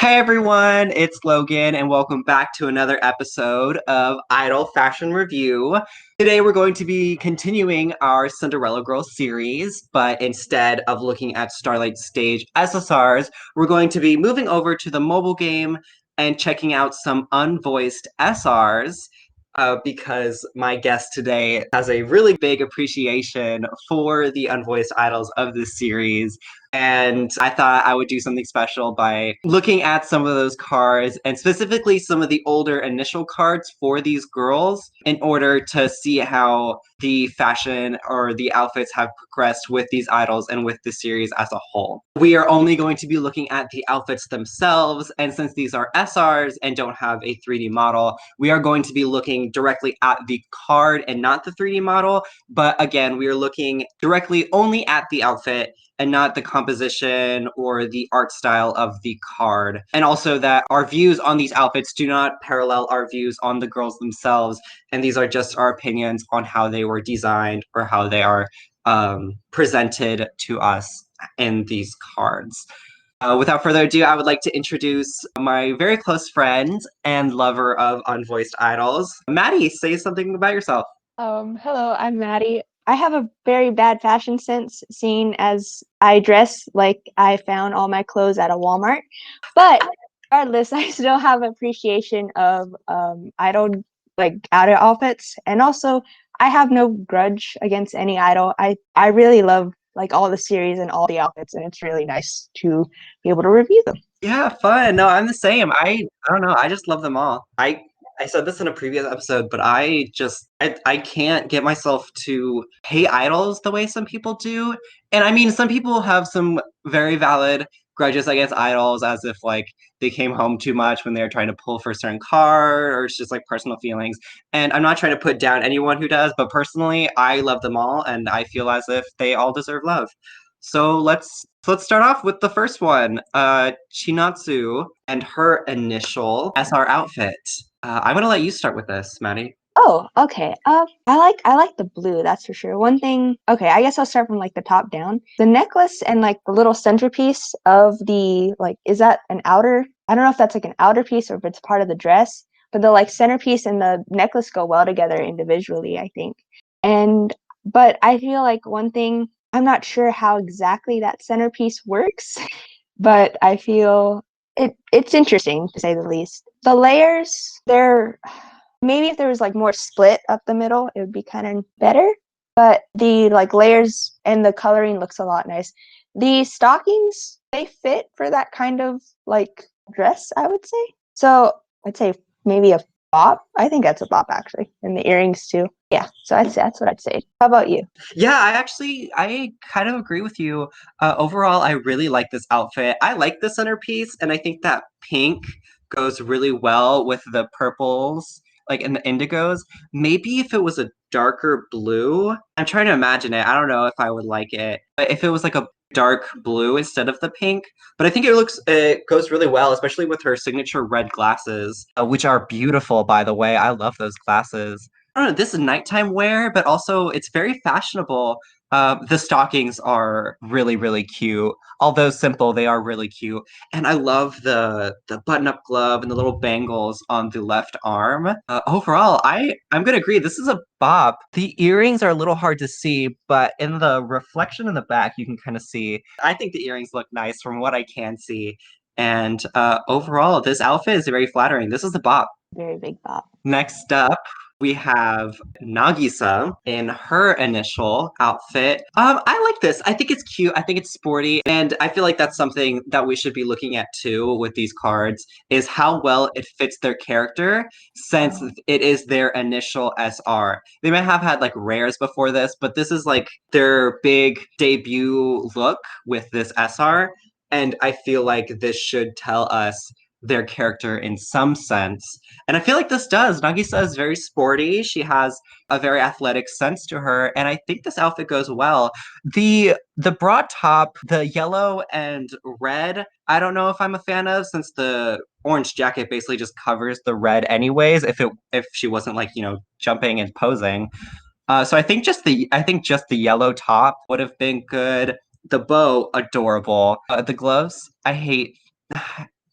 Hey everyone, it's Logan, and welcome back to another episode of Idol Fashion Review. Today we're going to be continuing our Cinderella Girls series, but instead of looking at Starlight Stage SSRs, we're going to be moving over to the mobile game and checking out some Unvoiced SRs. Because my guest today has a really big appreciation for the unvoiced idols of this series. And I thought I would do something special by looking at some of those cards and specifically some of the older initial cards for these girls in order to see how the fashion or the outfits have progressed with these idols and with the series as a whole. We are only going to be looking at the outfits themselves, and since these are SRs and don't have a 3D model, we are going to be looking directly at the card and not the 3D model. But again, we are looking directly only at the outfit and not the composition or the art style of the card. And also that our views on these outfits do not parallel our views on the girls themselves. And these are just our opinions on how they were designed or how they are presented to us in these cards. Without further ado, I would like to introduce my very close friend and lover of Unvoiced Idols. Maddie, say something about yourself. Hello, I'm Maddie. I have a very bad fashion sense, seeing as I dress like I found all my clothes at a Walmart. But regardless, I still have appreciation of idol idol outfits, and also I have no grudge against any idol. I really love like all the series and all the outfits, and it's really nice to be able to review them. Yeah, fun. No, I'm the same. I don't know. I just love them all. I said this in a previous episode, but I can't get myself to hate idols the way some people do. And I mean, some people have some very valid grudges against idols, as if like they came home too much when they were trying to pull for a certain card, or it's just like personal feelings. And I'm not trying to put down anyone who does, but personally, I love them all, and I feel as if they all deserve love. So let's start off with the first one, Chinatsu and her initial SR outfit. I'm gonna let you start with this, Maddie. Oh, okay. I like the blue, that's for sure. One thing, okay, I guess I'll start from like the top down. The necklace and like the little centerpiece of the is that an outer? I don't know if that's like an outer piece or if it's part of the dress, but the like centerpiece and the necklace go well together individually, I think. And but I feel like one thing, I'm not sure how exactly that centerpiece works, but I feel it's interesting to say the least. The layers, they're maybe if there was like more split up the middle, it would be kind of better. But the like layers and the coloring looks a lot nice. The stockings, they fit for that kind of like dress, I would say. So I'd say maybe a bop. I think that's a bop actually. And the earrings too. Yeah. So I'd say that's what I'd say. How about you? Yeah, I kind of agree with you. Overall, I really like this outfit. I like the centerpiece, and I think that pink goes really well with the purples, like and the indigos. Maybe if it was a darker blue, I'm trying to imagine it. I don't know if I would like it. But if it was like a dark blue instead of the pink, but I think it goes really well, especially with her signature red glasses, which are beautiful, by the way. I love those glasses. I don't know, this is nighttime wear, but also it's very fashionable. The stockings are really, really cute. Although simple, they are really cute. And I love the button-up glove and the little bangles on the left arm. Overall, I'm gonna agree. This is a bop. The earrings are a little hard to see, but in the reflection in the back, you can kind of see. I think the earrings look nice from what I can see. And overall, this outfit is very flattering. This is a bop. Very big bop. Next up, we have Nagisa in her initial outfit. I like this. I think it's cute. I think it's sporty, and I feel like that's something that we should be looking at too with these cards is how well it fits their character since it is their initial SR. They might have had like rares before this, but this is like their big debut look with this SR, and I feel like this should tell us their character in some sense. And I feel like this does. Nagisa is very sporty. She has a very athletic sense to her, and I think this outfit goes well. The broad top, the yellow and red, I don't know if I'm a fan of since the orange jacket basically just covers the red anyways if she wasn't like, jumping and posing. So I think just the yellow top would have been good. The bow, adorable. The gloves, I hate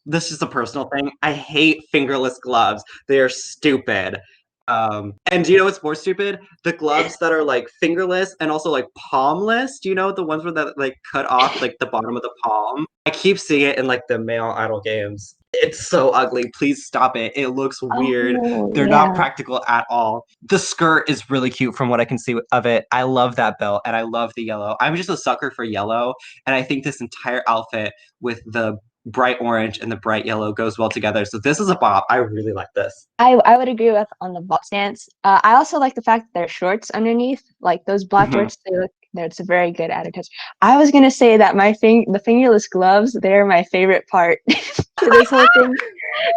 this is a personal thing. I hate fingerless gloves. They are stupid. And do you know what's more stupid? The gloves that are like fingerless and also like palmless. Do you know the ones where that like cut off like the bottom of the palm? I keep seeing it in like the male idol games. It's so ugly. Please stop it. It looks weird. Oh, They're not yeah. practical at all. The skirt is really cute from what I can see of it. I love that belt and I love the yellow. I'm just a sucker for yellow, and I think this entire outfit with the bright orange and the bright yellow goes well together. So this is a bop. I really like this. I would agree with on the bot stance. I also like the fact that there are shorts underneath, like those black Mhm. shorts. They look, it's a very good added touch. I was gonna say that the fingerless gloves, they're my favorite part to this whole thing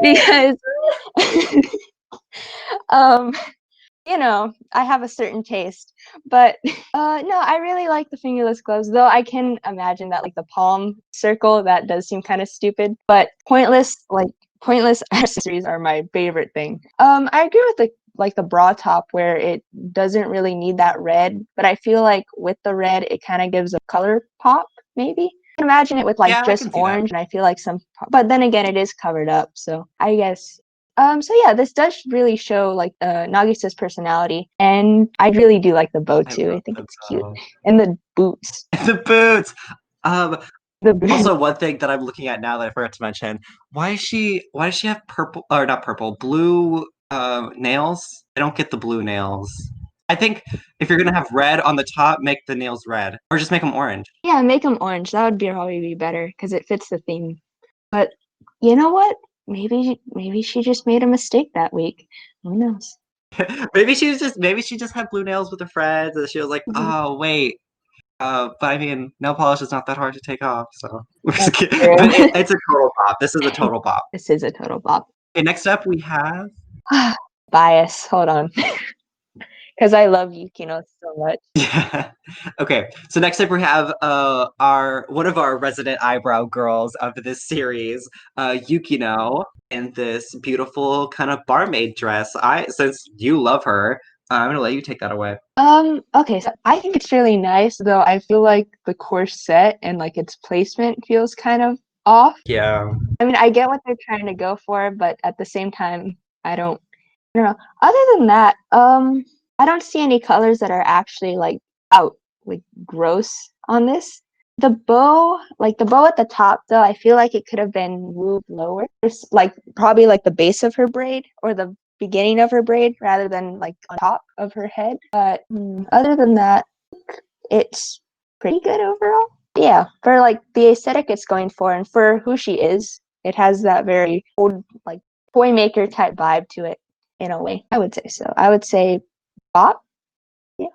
because, um, I have a certain taste. But no, I really like the fingerless gloves, though I can imagine that like the palm circle, that does seem kind of stupid. But pointless accessories are my favorite thing. I agree with the bra top where it doesn't really need that red, but I feel like with the red it kind of gives a color pop, maybe. I can imagine it with like Yeah, I just can see that. orange, and I feel like but then again it is covered up, so I guess so yeah, this does really show like Nagisa's personality, and I really do like the bow I too. I love think the it's cute, bow. and the boots. The boots. Um, The boots. Also, one thing that I'm looking at now that I forgot to mention, why does she have purple or not purple, blue nails? I don't get the blue nails. I think if you're gonna have red on the top, make the nails red. Or just make them orange. Yeah, make them orange. That would probably be better because it fits the theme. But you know what? Maybe she just made a mistake that week. Who knows? Maybe she just had blue nails with her friends and she was like, Mhm. oh wait. But I mean, nail polish is not that hard to take off, so we're just That's kidding. But true. it's a total bop. This is a total bop. This is a total bop. Okay, next up we have Bias. Hold on, because I love Yukino so much. yeah. Okay. So next up we have our one of our resident eyebrow girls of this series, Yukino, in this beautiful kind of barmaid dress. I Since you love her, I'm gonna let you take that away. Okay, so I think it's really nice, though I feel like the corset and like its placement feels kind of off. Yeah. I mean, I get what they're trying to go for, but at the same time, I don't know. Other than that, I don't see any colors that are actually like out like gross on this. The bow at the top though, I feel like it could have been moved lower. It's like probably like the base of her braid or the beginning of her braid rather than like on top of her head. But other than that, it's pretty good overall. Yeah, for like the aesthetic it's going for and for who she is, it has that very old like toy maker type vibe to it in a way. I would say so. I would say bop. Yeah.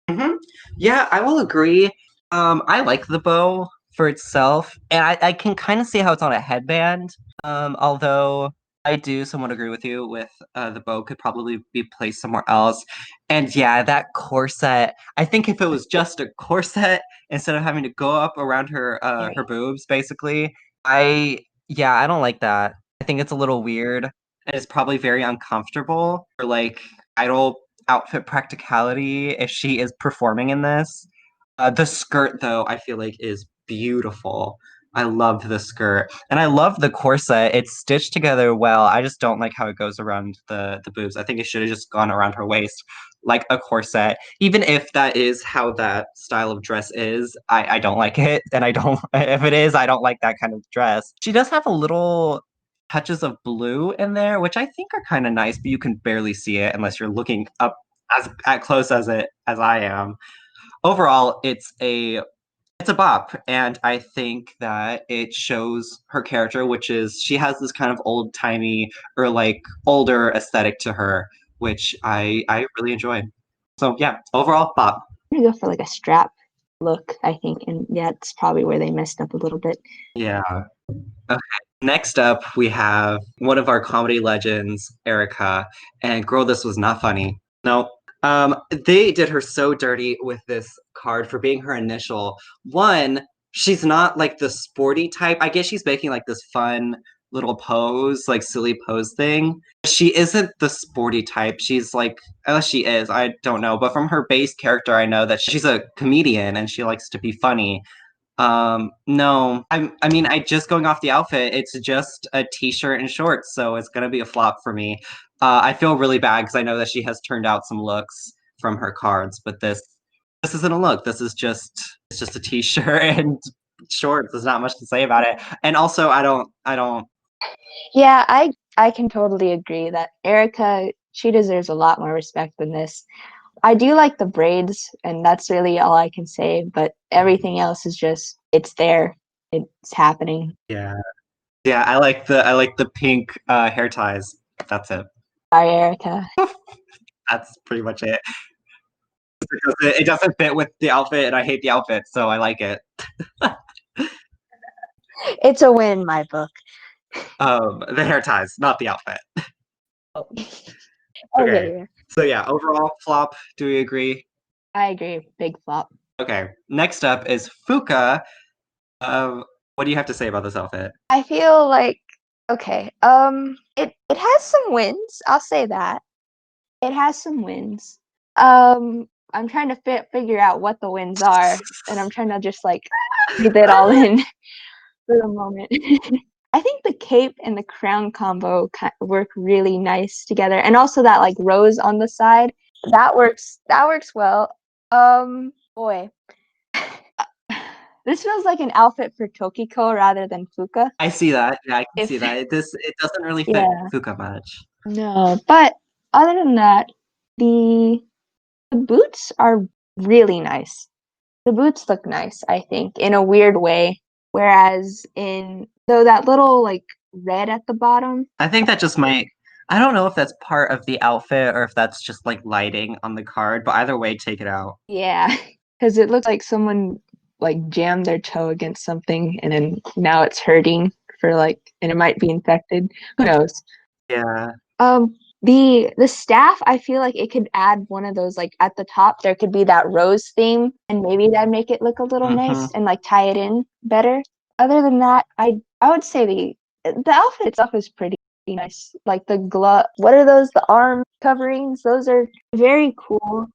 hmm Yeah, I will agree. I like the bow for itself, and I can kind of see how it's on a headband. Although I do somewhat agree with you with the bow could probably be placed somewhere else. And yeah, that corset. I think if it was just a corset instead of having to go up around her Very. boobs, basically, I don't like that. I think it's a little weird, and it's probably very uncomfortable for like idol outfit practicality if she is performing in this. The skirt, though, I feel like is beautiful. I love the skirt, and I love the corset. It's stitched together well. I just don't like how it goes around the boobs. I think it should have just gone around her waist like a corset. Even if that is how that style of dress is, I don't like it, and I don't. If it is, I don't like that kind of dress. She does have a little touches of blue in there, which I think are kind of nice, but you can barely see it unless you're looking up as at close as I am. Overall, it's a bop, and I think that it shows her character, which is she has this kind of old timey or like older aesthetic to her, which I really enjoyed. So yeah, overall bop. I'm gonna go for like a strap look, I think, and yeah, that's probably where they messed up a little bit. Yeah. Okay. Next up, we have one of our comedy legends, Erica, and girl, this was not funny. No. They did her so dirty with this card for being her initial. One, she's not like the sporty type. I guess she's making like this fun little pose, like silly pose thing. She isn't the sporty type. She's like, oh, she is. I don't know. But from her base character, I know that she's a comedian and she likes to be funny. No. I mean, I just going off the outfit, it's just a t-shirt and shorts, so it's gonna be a flop for me. I feel really bad because I know that she has turned out some looks from her cards, but this isn't a look. This is just it's just a t-shirt and shorts. There's not much to say about it. And also, I don't. Yeah, I can totally agree that Erica, she deserves a lot more respect than this. I do like the braids, and that's really all I can say, but everything else is just it's there. It's happening. Yeah, yeah. I like the pink hair ties. That's it. Sorry, Erica. That's pretty much it. It doesn't fit with the outfit, and I hate the outfit, so I like it. It's a win, my book. The hair ties, not the outfit. Oh. Okay. Okay, yeah. So yeah, overall flop. Do we agree? I agree. Big flop. Okay. Next up is Fuka. What do you have to say about this outfit? I feel like okay. It has some wins. I'll say that. It has some wins. I'm trying to figure out what the wins are, and I'm trying to just like breathe it all in for the moment. I think the cape and the crown combo work really nice together, and also that like rose on the side that works. That works well. Boy, this feels like an outfit for Tokiko rather than Fuka. I see that. Yeah, I can see If that. It doesn't really fit yeah, Fuka much. no, but other than that, the the boots are really nice. The boots look nice, I think, in a weird way. Whereas in though that little like red at the bottom, I think that just might. I don't know if that's part of the outfit or if that's just like lighting on the card, but either way, take it out. yeah, because it looks like someone like jammed their toe against something and then now it's hurting for like and it might be infected. Who knows? Yeah. The staff, I feel like it could add one of those like at the top there could be that rose theme and maybe that'd make it look a little Hmm. nice and like tie it in better. Other than that, I would say the outfit itself is pretty nice. Like the glove, what are those? The arm coverings, those are very cool.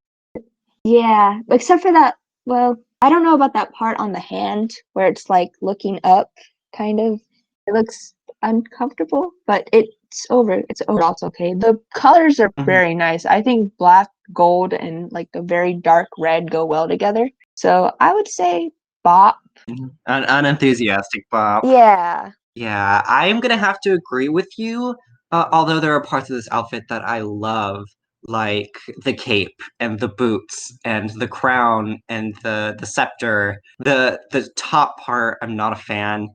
Yeah, except for that, well, I don't know about that part on the hand where it's like looking up, kind of. It looks uncomfortable, but it's overall it's okay. The colors are Hmm. very nice. I think black, gold, and like a very dark red go well together. So I would say bop. An unenthusiastic Bob. Yeah. Yeah, I'm gonna have to agree with you. Although there are parts of this outfit that I love, like the cape and the boots and the crown and the scepter. The top part, I'm not a fan.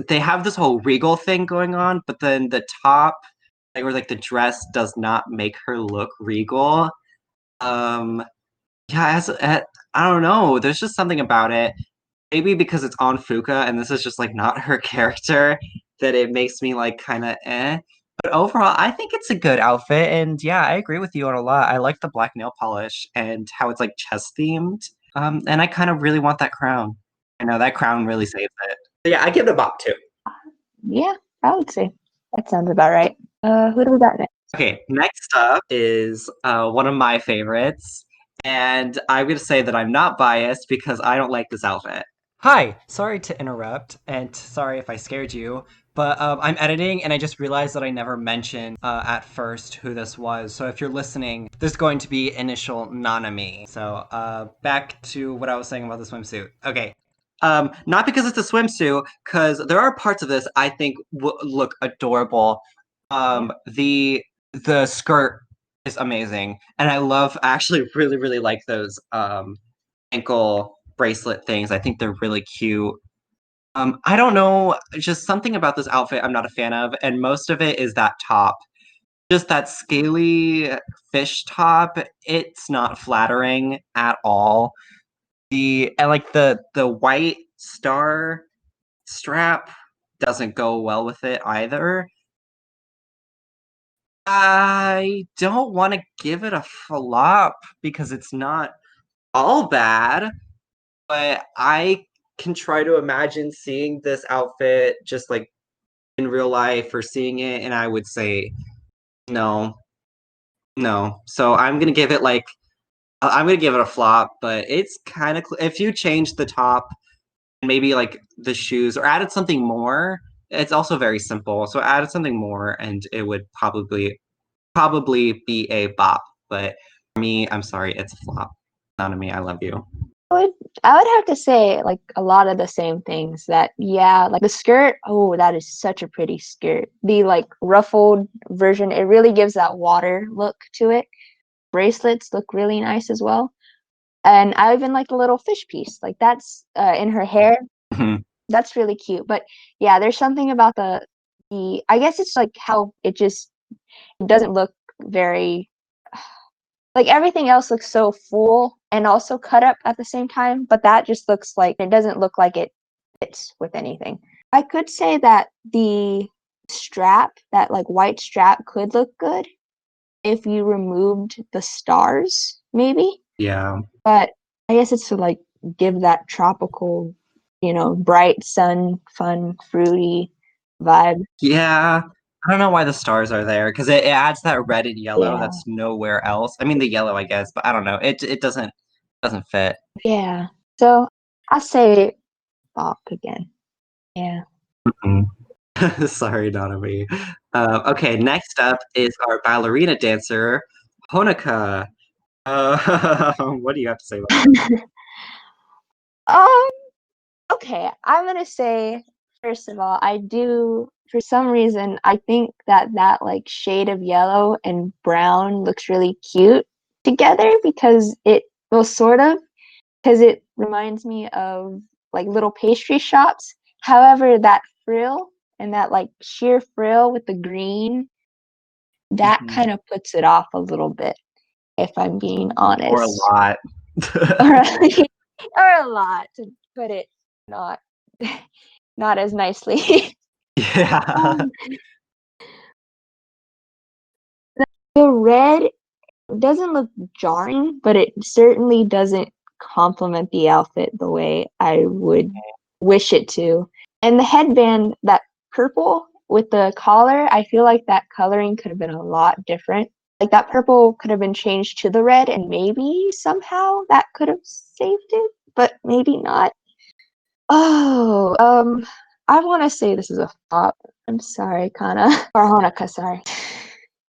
They have this whole regal thing going on, but then the top, like, or like the dress, does not make her look regal. Um, yeah, I don't know. There's just something about it. Maybe because it's on Fuka and this is just like not her character that it makes me like kind of eh. But overall, I think it's a good outfit, and yeah, I agree with you on a lot. I like the black nail polish and how it's like chest themed. And I kind of really want that crown. I know that crown really saves it. But yeah, I give it a bop too. Yeah, I would say that sounds about right. Who do we got next? Okay, next up is one of my favorites, and I'm gonna say that I'm not biased because I don't like this outfit. Hi, sorry to interrupt, and sorry if I scared you, but I'm editing and I just realized that I never mentioned at first who this was. So if you're listening, this is going to be initial Nanami. So back to what I was saying about the swimsuit. Okay. Not because it's a swimsuit, because there are parts of this I think look adorable. Yeah. The skirt is amazing, and I actually really like those ankle bracelet things. I think they're really cute. I don't know, just something about this outfit I'm not a fan of, and most of it is that top. Just that scaly fish top. It's not flattering at all. The white star strap doesn't go well with it either. I don't want to give it a flop because it's not all bad, but I can try to imagine seeing this outfit just like in real life or seeing it, and I would say no, no. So I'm gonna give it a flop, but it's kind of if you change the top maybe like the shoes or added something more. It's also very simple. So added something more and it would probably be a bop. But for me, I'm sorry, it's a flop. Not to me, I love you. I would I would have to say like a lot of the same things that yeah, like the skirt, oh, that is such a pretty skirt. The like ruffled version, it really gives that water look to it. Bracelets look really nice as well. And I even like the little fish piece. Like that's in her hair. Mhm. That's really cute. But yeah, there's something about the I guess it's like how it doesn't look very like everything else looks so full and also cut up at the same time, but that just looks like it doesn't look like it fits with anything. I could say that the strap, that like white strap could look good if you removed the stars, maybe. Yeah. But I guess it's to like give that tropical, bright sun, fun, fruity vibe. Yeah. I don't know why the stars are there because it adds that red and yellow Yeah. that's nowhere else. I mean the yellow, I guess, but I don't know. It doesn't fit. Yeah. So I say bop again. Yeah. Mhm. Sorry, Donovan. Okay, next up is our ballerina dancer, Honoka. What do you have to say about Um, okay, I'm gonna say, first of all, I do, for some reason, I think that like shade of yellow and brown looks really cute together because well, sort of, because it reminds me of like little pastry shops. However, that frill and that like sheer frill with the green, that? that Mhm. kind of puts it off a little bit, if I'm being Or a honest. lot. Or, or a lot to put it not not as nicely. Yeah. um, the red doesn't look jarring, but it certainly doesn't complement the outfit the way I would wish it to. And the headband, that purple with the collar, I feel like that coloring could have been a lot different. Like that purple could have been changed to the red, and maybe somehow that could have saved it, but maybe not. Oh, I want to say this is a flop. I'm sorry, Kana or Honoka. Sorry.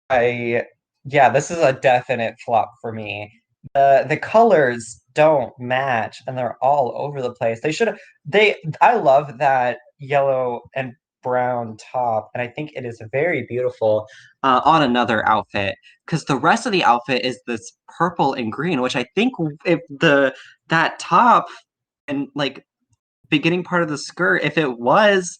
I yeah, this is a definite flop for me. The colors don't match and they're all over the place. They should have they I love that yellow and brown top and I think it is very beautiful on another outfit because the rest of the outfit is this purple and green, which I think if the that top and like beginning part of the skirt, if it was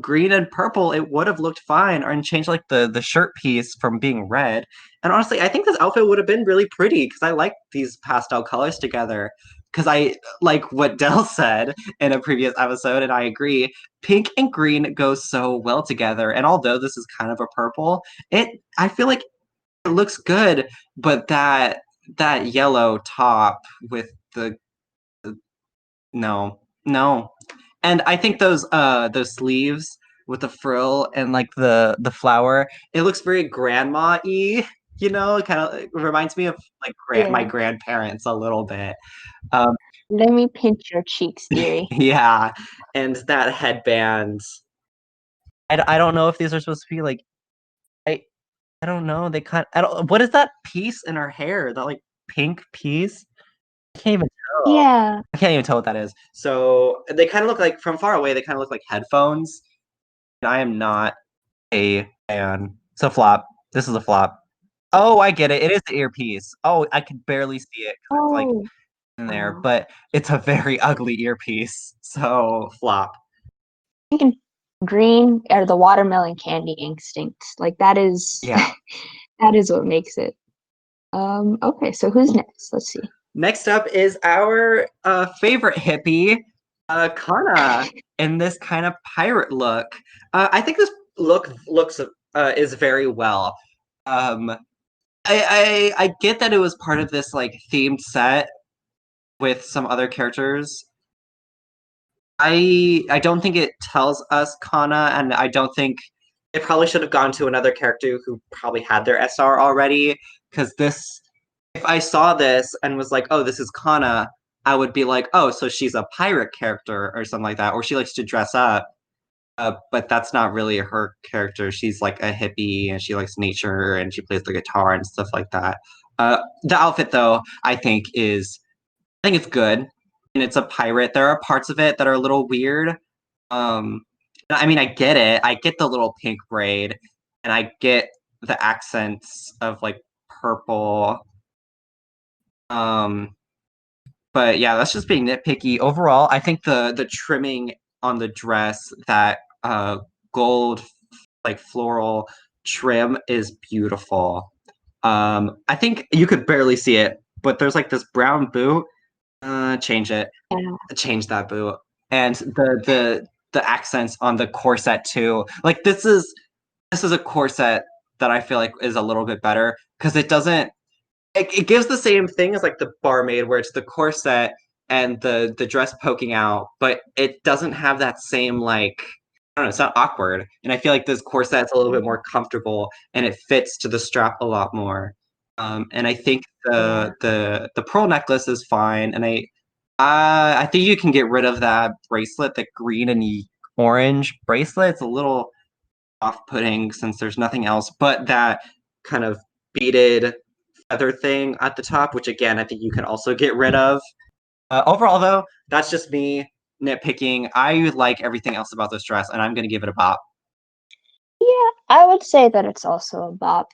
green and purple, it would have looked fine, or and changed like the shirt piece from being red. And honestly, I think this outfit would have been really pretty because I like these pastel colors together. Because I like what Dell said in a previous episode, and I agree. Pink and green go so well together. And although this is kind of a purple, I feel like it looks good, but that yellow top with the no, no. And I think those sleeves with the frill and like the flower, it looks very grandma-y, it kind of reminds me of like my Yeah. grandparents a little bit. Um Let me pinch your cheeks, dearie. yeah, and that headband. I don't know if these are supposed to be like I I don't know. They kind I don't what is that piece in her hair? That like pink piece? I can't even tell. Yeah. I can't even tell what that is. So they kind of look like from far away, they kind of look like headphones. And I am not a fan. It's a flop. This is a flop. Oh, I get it. It is the earpiece. Oh, I can barely see it 'cause it's like Oh. in there, Oh. but it's a very ugly earpiece. So flop. Thinking green or the watermelon candy instinct. Like that is Yeah. that is what makes it. Okay, so who's next? Let's see. Next up is our favorite hippie, Kana, in this kind of pirate look. I think this looks is very well. Um, I get that it was part of this like themed set with some other characters. I don't think it tells us Kana, and I don't think it probably should have gone to another character who probably had their SR already. Because this, if I saw this and was like, oh, this is Kana, I would be like, oh, so she's a pirate character or something like that, or she likes to dress up. But that's not really her character. She's like a hippie and she likes nature and she plays the guitar and stuff like that. The outfit, though, I think it's good, and it's a pirate. There are parts of it that are a little weird. Um, I mean, I get it. I get the little pink braid, and I get the accents of like purple. Um, but yeah, that's just being nitpicky. Overall, I think the trimming on the dress, that gold like floral trim is beautiful. I think you could barely see it, but there's like this brown boot. Change it. Yeah. Change that boot. And the accents on the corset too. Like this is a corset that I feel like is a little bit better because it gives the same thing as like the barmaid where it's the corset and the dress poking out, but it doesn't have that same like I don't know, it's not awkward. And I feel like this corset's a little bit more comfortable and it fits to the strap a lot more. And I think Yeah. the pearl necklace is fine, and I think you can get rid of that bracelet, the green and orange bracelet. It's a little off-putting since there's nothing else but that kind of beaded feather thing at the top, which again I think you can also get rid of. Overall, though, that's just me nitpicking. I like everything else about this dress, and I'm gonna give it a bop. Yeah, I would say that it's also a bop.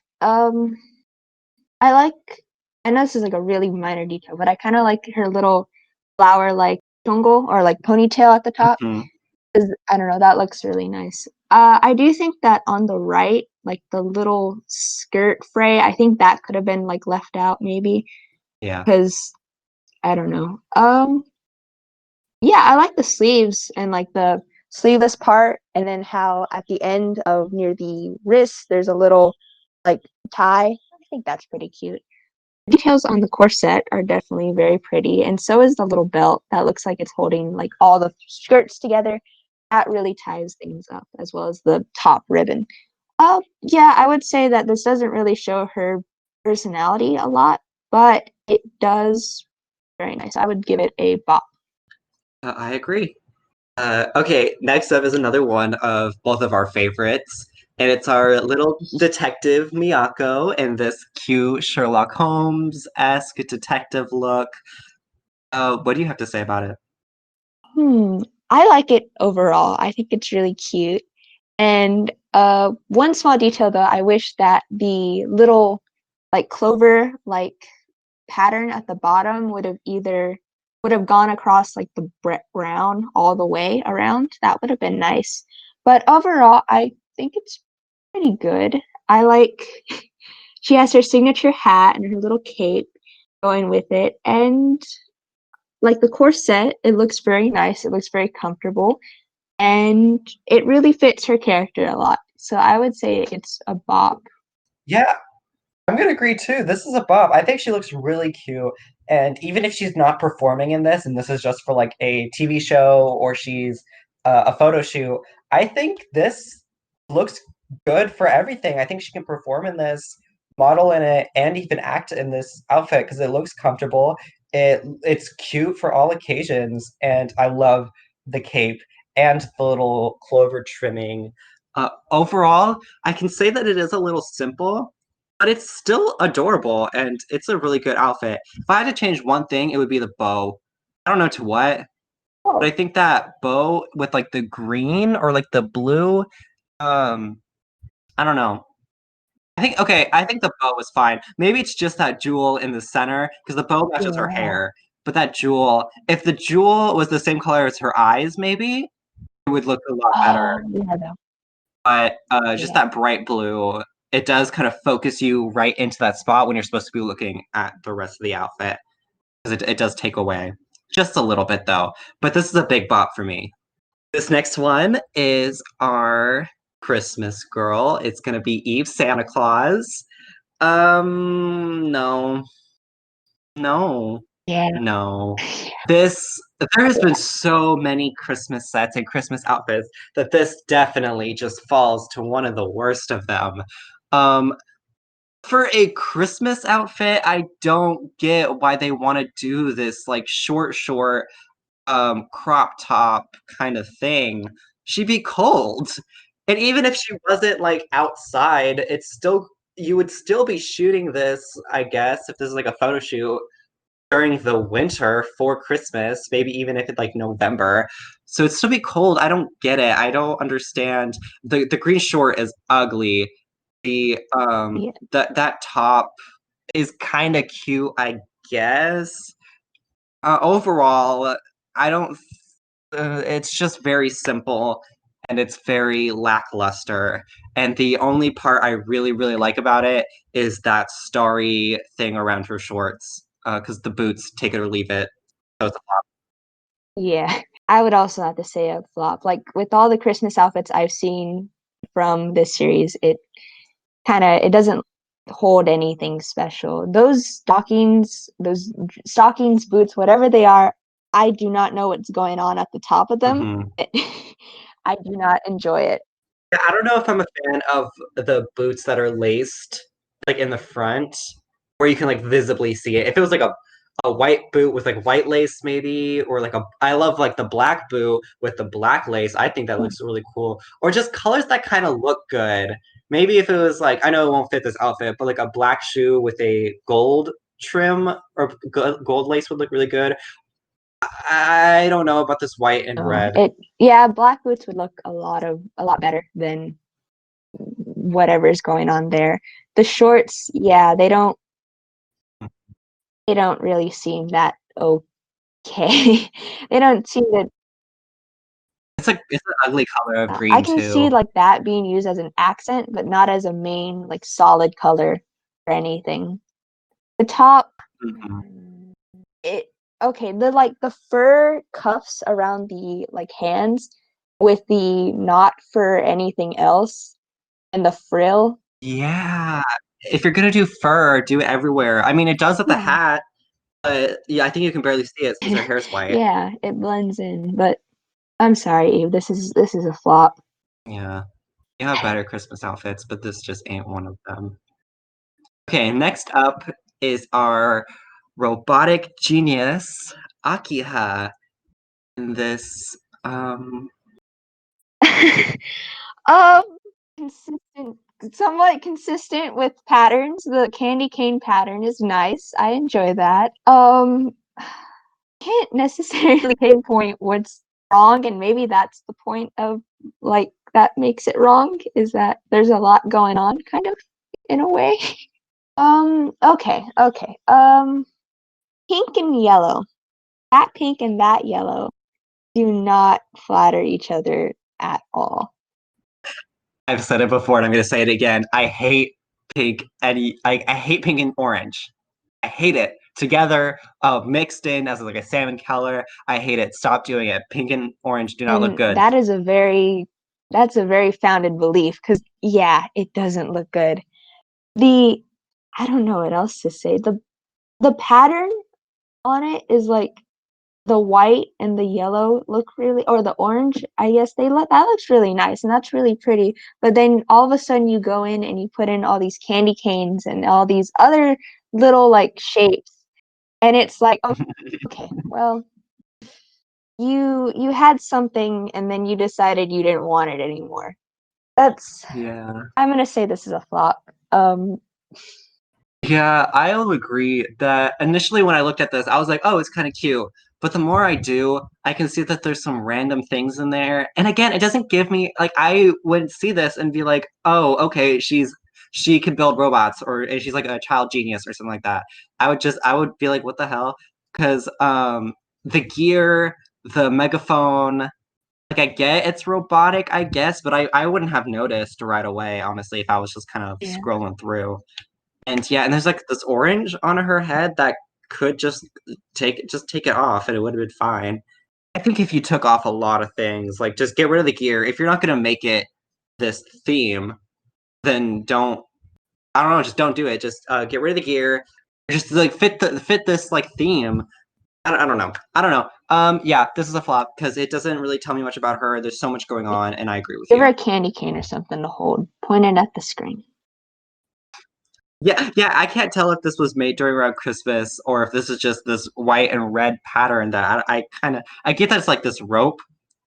I like I know this is like a really minor detail, but I kind of like her little flower like tungle or like ponytail at the top. Mhm. 'Cause I don't know, that looks really nice. I do think that on the right, like the little skirt fray, I think that could have been like left out maybe Yeah. because I don't know. Yeah, I like the sleeves and like the sleeveless part, and then how at the end of near the wrist there's a little like tie. I think that's pretty cute. Details on the corset are definitely very pretty, and so is the little belt that looks like it's holding like all the skirts together. That really ties things up, as well as the top ribbon. Yeah, I would say that this doesn't really show her personality a lot, but it does very nice. I would give it a bop. I agree. Okay, next up is another one of both of our favorites, and it's our little detective Miyako in this cute Sherlock Holmes-esque detective look. What do you have to say about it? Hmm, I like it overall. I think it's really cute. And one small detail though, I wish that the little like clover like pattern at the bottom would have gone across like the brown all the way around. That would have been nice. But overall, I think it's pretty good. I like she has her signature hat and her little cape going with it, and like the corset, it looks very nice. It looks very comfortable, and it really fits her character a lot. So I would say it's a bop. Yeah, I'm gonna agree too. This is a bop. I think she looks really cute. And even if she's not performing in this, and this is just for like a TV show or she's a photo shoot, I think this looks good for everything. I think she can perform in this, model in it, and even act in this outfit because it looks comfortable. It's cute for all occasions, and I love the cape and the little clover trimming. Overall, I can say that it is a little simple, but it's still adorable and it's a really good outfit. If I had to change one thing, it would be the bow. I don't know to what, but I Oh, think that bow with like the green or like the blue, um, I don't know. I think the bow was fine. Maybe it's just that jewel in the center because the bow matches her yeah. hair. But that jewel, if the jewel was the same color as her eyes, maybe it would look a lot better. Yeah, though. But just Yeah. that bright blue, it does kind of focus you right into that spot when you're supposed to be looking at the rest of the outfit because it does take away just a little bit though. But this is a big bop for me. This next one is our Christmas girl. It's gonna be Eve Santa Claus. No, no, Yeah. no. This there has been so many Christmas sets and Christmas outfits that this definitely just falls to one of the worst of them. Um, For a Christmas outfit, I don't get why they want to do this like short crop top kind of thing. She'd be cold. And even if she wasn't like outside, it's still you would still be shooting this, I guess, if this is like a photo shoot during the winter for Christmas, maybe even if it's like November. So it'd still be cold. I don't get it. I don't understand. The green short is ugly. The Yeah. that top is kind of cute, I guess. Overall, I don't. It's just very simple and it's very lackluster. And the only part I really, really like about it is that starry thing around her shorts. Because the boots, take it or leave it. So it's Yeah. I would also have to say a flop. Like with all the Christmas outfits I've seen from this series, it doesn't hold anything special. Those stockings, boots, whatever they are, I do not know what's going on at the top of them. mhm. I do not enjoy it. Yeah, I don't know if I'm a fan of the boots that are laced, like in the front, where you can like visibly see it. If it was like a white boot with like white lace, maybe, or like a I love like the black boot with the black lace. I think that looks really cool. Or just colors that kind of look good. Maybe if it was like I know it won't fit this outfit, but like a black shoe with a gold trim or gold lace would look really good. I don't know about this white and red. Yeah, black boots would look a lot better than whatever's going on there. The shorts, yeah, they don't really seem that okay. They don't seem to It's an ugly color of I green can see too. like that being used as an accent, but not as a main like solid color or anything. The top, Mhm. it okay, the fur cuffs around the like hands with the not for anything else and the frill. Yeah. If you're gonna do fur, do it everywhere. I mean, it does with the Yeah. hat, but yeah, I think you can barely see it since her hair's white. Yeah, it blends in, but I'm sorry, Eve, this is a flop. Yeah. You have better Christmas outfits, but this just ain't one of them. Okay, next up is our robotic genius, Akiha. In this, um, Um, consistent, somewhat consistent with patterns. The candy cane pattern is nice. I enjoy that. Can't necessarily pinpoint what's wrong, and maybe that's the point of like that makes it wrong, is that there's a lot going on, kind of, in a way. Okay, okay. Pink and yellow. That pink and that yellow do not flatter each other at all. I've said it before and I'm gonna say it again. I hate pink I hate pink and orange. I hate it. Together, mixed in as like a salmon color. I hate it. Stop doing it. Pink and orange do not look And good. that's a very founded belief because yeah, it doesn't look good. The I don't know what else to say. The pattern on it is like the white and the yellow look really, or the orange, I guess they look that looks really nice and that's really pretty. But then all of a sudden you go in and you put in all these candy canes and all these other little like shapes, and it's like, oh, okay, well, you had something and then you decided you didn't want it anymore. That's Yeah. I'm gonna say this is a flop. Yeah, I'll agree that initially when I looked at this, I was like, oh, it's kind of cute. But the more I do, I can see that there's some random things in there. And again, it doesn't give me like I would see this and be like, oh, okay, she can build robots or she's like a child genius or something like that. I would be like, what the hell? Because the gear, the megaphone, like I get it's robotic, I guess, but I wouldn't have noticed right away, honestly, if I was just kind of Yeah. scrolling through. And yeah, and there's like this orange on her head that could just take it off and it would have been fine. I think if you took off a lot of things, like just get rid of the gear. If you're not gonna make it this theme, then don't I don't know, just don't do it. Just get rid of the gear. Just like fit this like theme. I don't know. I don't know. Yeah, this is a flop because it doesn't really tell me much about her. There's so much going on, and I agree with Give her you. a candy cane or something to hold. Point it at the screen. Yeah, I can't tell if this was made during around Christmas or if this is just this white and red pattern that I kind of I get that it's like this rope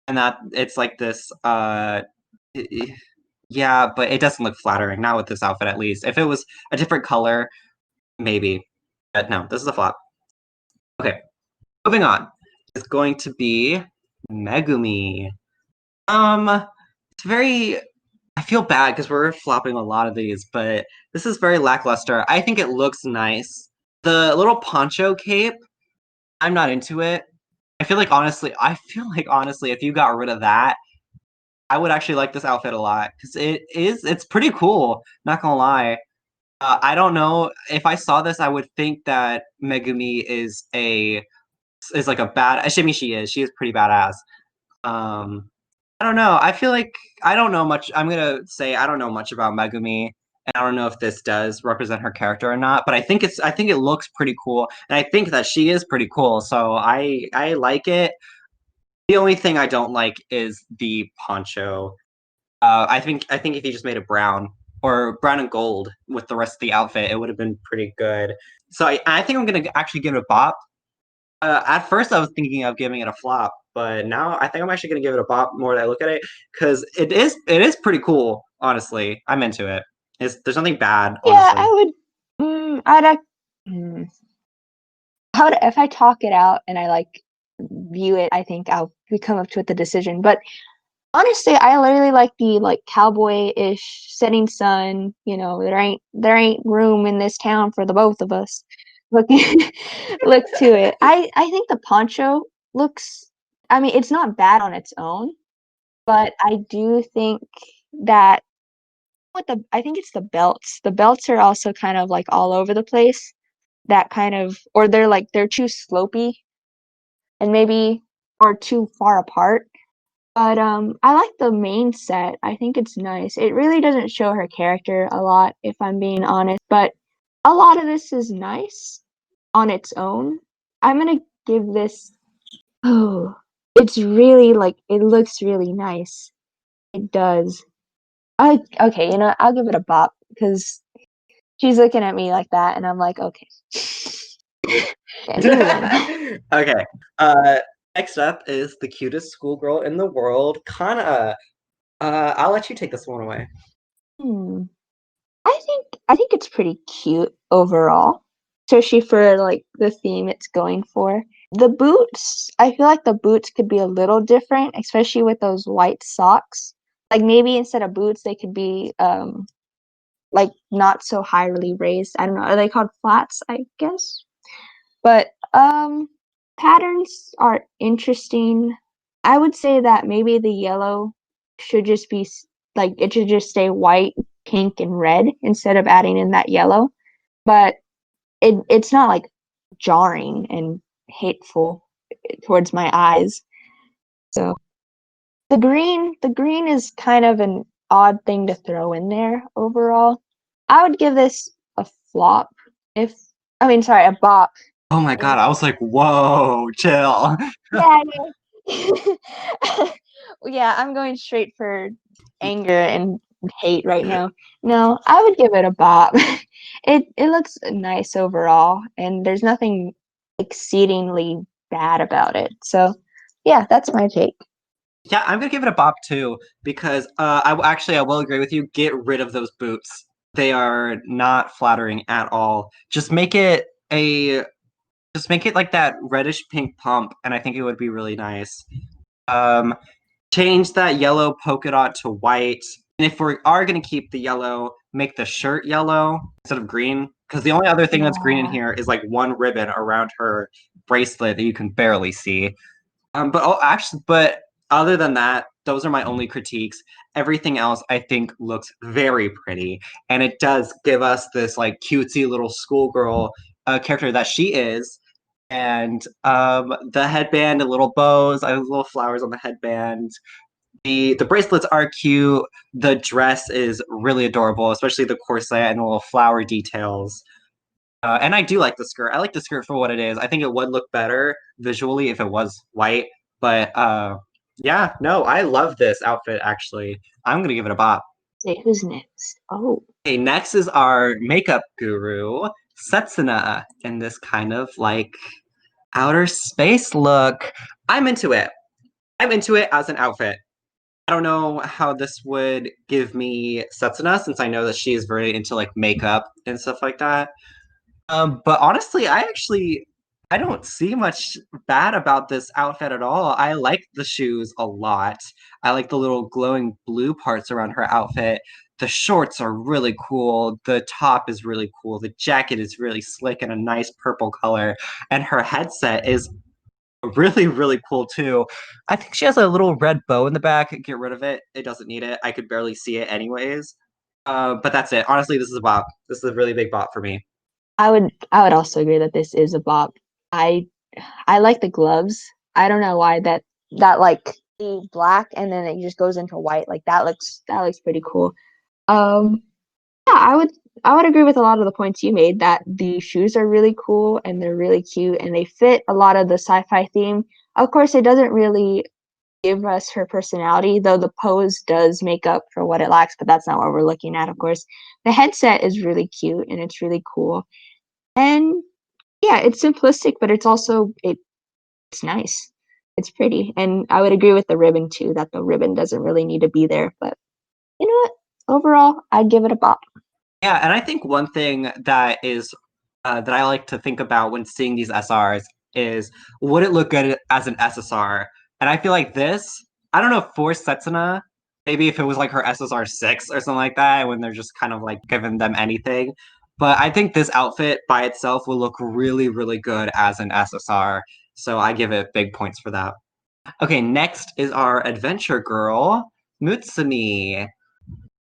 and that it's like this yeah, but it doesn't look flattering, not with this outfit at least. If it was a different color, maybe. But no, this is a flop. Okay, moving on. It's going to be Megumi. It's very I feel bad because we're flopping a lot of these, but this is very lackluster. I think it looks nice. The little poncho cape, I'm not into it. I feel like honestly, if you got rid of that, I would actually like this outfit a lot because it's pretty cool. Not gonna lie. I don't know if I saw this, I would think that Megumi is like a bad. I mean, she is. She is pretty badass. Um, I don't know. I feel like I don't know much. I'm gonna say I don't know much about Megumi, and I don't know if this does represent her character or not. But I think it looks pretty cool, and I think that she is pretty cool. So I like it. The only thing I don't like is the poncho. I think if you just made it brown or brown and gold with the rest of the outfit, it would have been pretty good. So I think I'm gonna actually give it a bop. At first, I was thinking of giving it a flop, but now I think I'm actually gonna give it a bop more that I look at it because it is pretty cool. Honestly, I'm into it. There's nothing bad, Yeah, honestly. I would. I'd. Mm, how would if I talk it out and I like view it? I think I'll we come up with a decision. But honestly, I really like the like cowboy-ish setting sun. You know, there ain't room in this town for the both of us. Look, look to it. I think the poncho looks. I mean, it's not bad on its own, but I do think that I think it's the belts. The belts are also kind of like all over the place. That kind of or they're too slopey and maybe or too far apart. But I like the main set. I think it's nice. It really doesn't show her character a lot, if I'm being honest, but a lot of this is nice on its own. I'm gonna give this oh, it's really like it looks really nice. It does. I okay, I'll give it a bop because she's looking at me like that, and I'm like, okay. Yeah, you win. Okay. Next up is the cutest schoolgirl in the world, Kana. I'll let you take this one away. Hmm. I think it's pretty cute overall, especially for like the theme it's going for. The boots, I feel like the boots could be a little different, especially with those white socks. Like maybe instead of boots, they could be like not so highly raised. I don't know. Are they called flats? I guess. But patterns are interesting. I would say that maybe the yellow should just be like it should just stay white, pink, and red instead of adding in that yellow. But it's not like jarring and hateful towards my eyes. So the green is kind of an odd thing to throw in there overall. I would give this a flop if I mean sorry, a bop. Oh my If God, I was like, whoa, chill. yeah, yeah. Yeah, I'm going straight for anger and hate right now. No, I would give it a bop. It looks nice overall, and there's nothing exceedingly bad about it. So, yeah, that's my take. Yeah, I'm gonna give it a bop too because actually I will agree with you. Get rid of those boots. They are not flattering at all. Just make it like that reddish pink pump, and I think it would be really nice. Um, Change that yellow polka dot to white. And if we are gonna keep the yellow, make the shirt yellow instead of green. Because the only other thing that's green in Yeah. here is like one ribbon around her bracelet that you can barely see. But other than that, those are my only critiques. Everything else I think looks very pretty, and it does give us this like cutesy little schoolgirl character that she is. And the headband, the little bows, little flowers on the headband. The bracelets are cute. The dress is really adorable, especially the corset and the little flower details. And I do like the skirt. I like the skirt for what it is. I think it would look better visually if it was white. But yeah, no, I love this outfit actually. I'm gonna give it a bop. Wait, who's next? Oh, Okay, next is our makeup guru, Setsuna, in this kind of like outer space look. I'm into it. I'm into it as an outfit. I don't know how this would give me Setsuna since I know that she is very into like makeup and stuff like that. But honestly, I don't see much bad about this outfit at all. I like the shoes a lot. I like the little glowing blue parts around her outfit. The shorts are really cool. The top is really cool. The jacket is really slick and a nice purple color. And her headset is really, really cool too. I think she has a little red bow in the back. Get rid of it. It doesn't need it. I could barely see it anyways. But that's it. Honestly, this is a bop. This is a really big bop for me. I would also agree that this is a bop. I I like the gloves. I don't know why that like the black and then it just goes into white. Like that looks pretty cool. Um yeah, I would agree with a lot of the points you made that the shoes are really cool and they're really cute and they fit a lot of the sci-fi theme. Of course, it doesn't really give us her personality, though the pose does make up for what it lacks, but that's not what we're looking at, of course. The headset is really cute and it's really cool. And yeah, it's simplistic, but it's nice. It's pretty. And I would agree with the ribbon too, that the ribbon doesn't really need to be there. But you know what? Overall, I'd give it a bop. Yeah, and I think one thing that I like to think about when seeing these SRs is would it look good as an SSR? And I feel like this, I don't know, for Setsuna, maybe if it was like her SSR 6 or something like that, when they're just kind of like giving them anything. But I think this outfit by itself will look really, really good as an SSR. So I give it big points for that. Okay, next is our adventure girl, Mutsumi.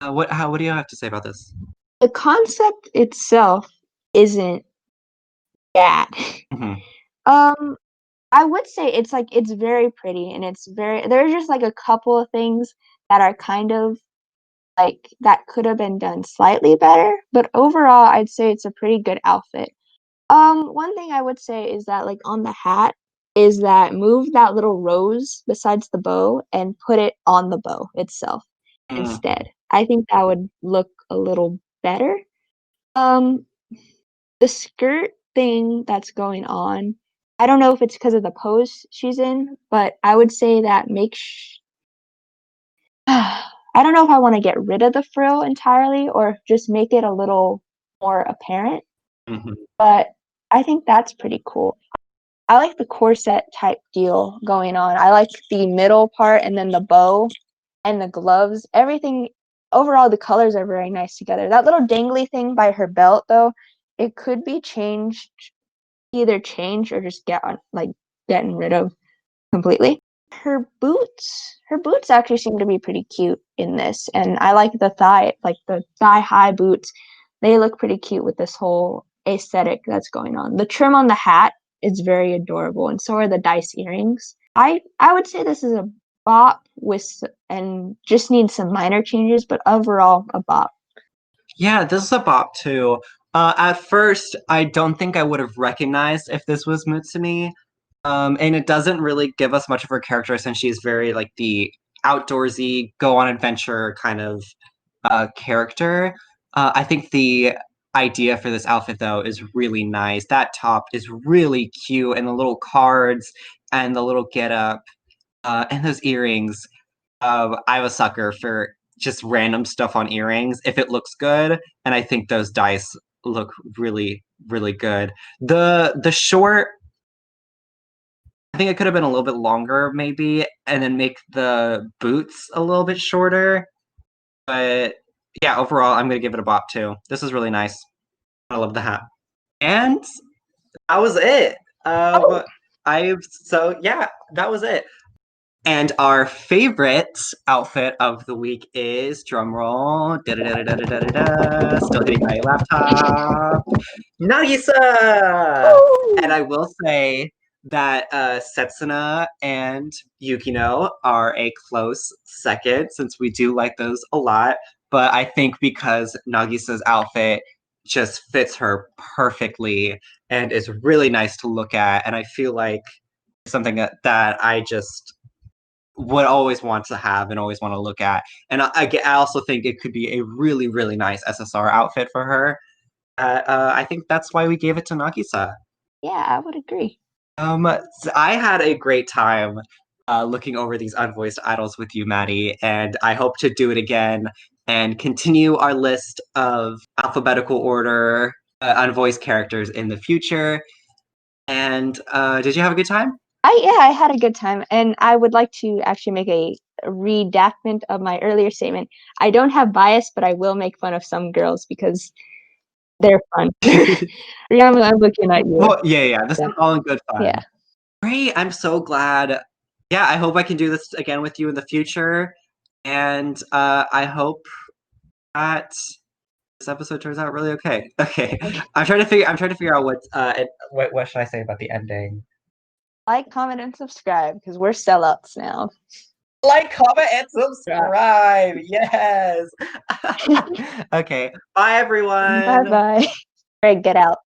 What do you have to say about this? The concept itself isn't bad. Mhm. Um, I would say it's very pretty and it's very there's just like a couple of things that are kind of like that could have been done slightly better, but overall I'd say it's a pretty good outfit. One thing I would say is that like on the hat is that move that little rose besides the bow and put it on the bow itself Mm. instead. I think that would look a little better. Um, the skirt thing that's going on, I don't know if it's because of the pose she's in, but I would say that I don't know if I want to get rid of the frill entirely or just make it a little more apparent, Mhm. but I think that's pretty cool. I like the corset type deal going on. I like the middle part and then the bow and the gloves. Everything overall, the colors are very nice together. That little dangly thing by her belt, though, it could be changed, either change or just getting rid of completely. Her boots actually seem to be pretty cute in this, and I like the thigh high boots. They look pretty cute with this whole aesthetic that's going on. The trim on the hat is very adorable, and so are the dice earrings. I would say this is a bop and just needs some minor changes, but overall a bop. Yeah, this is a bop too. At first, I don't think I would have recognized if this was Mutsumi. And it doesn't really give us much of her character since she's very like the outdoorsy, go on adventure kind of character. I think the idea for this outfit though is really nice. That top is really cute, and the little cards and the little getup and those earrings. I'm a sucker for just random stuff on earrings if it looks good, and I think those dice look really, really good. The short, I think it could have been a little bit longer, maybe, and then make the boots a little bit shorter. But yeah, overall, I'm gonna give it a bop too. This is really nice. I love the hat, and that was it. Oh, Um, yeah, that was it. And our favorite outfit of the week is drumroll. Still hitting my laptop. Nagisa! And oh, I will say that Setsuna and Yukino are a close second since we do like those a lot. But I think because Nagisa's outfit just fits her perfectly and is really nice to look at, and I feel like something that I just would always want to have and always want to look at. And I also think it could be a really, really nice SSR outfit for her. I think that's why we gave it to Nagisa. Yeah, I would agree. So I had a great time looking over these unvoiced idols with you, Maddie, and I hope to do it again and continue our list of alphabetical order unvoiced characters in the future. And did you have a good time? I had a good time, and I would like to actually make a redactment of my earlier statement. I don't have bias, but I will make fun of some girls because they're fun. Rihanna, I'm looking at you. Well, yeah. This Yeah. is all in good Yeah. fun. Great. I'm so glad. Yeah, I hope I can do this again with you in the future. And I hope that this episode turns out really okay. Okay. I'm trying to figure out what should I say about the ending. Like, comment, and subscribe because we're sellouts now. Like, comment, and subscribe. Yes. Okay. Bye Bye everyone. bye. All right, get out.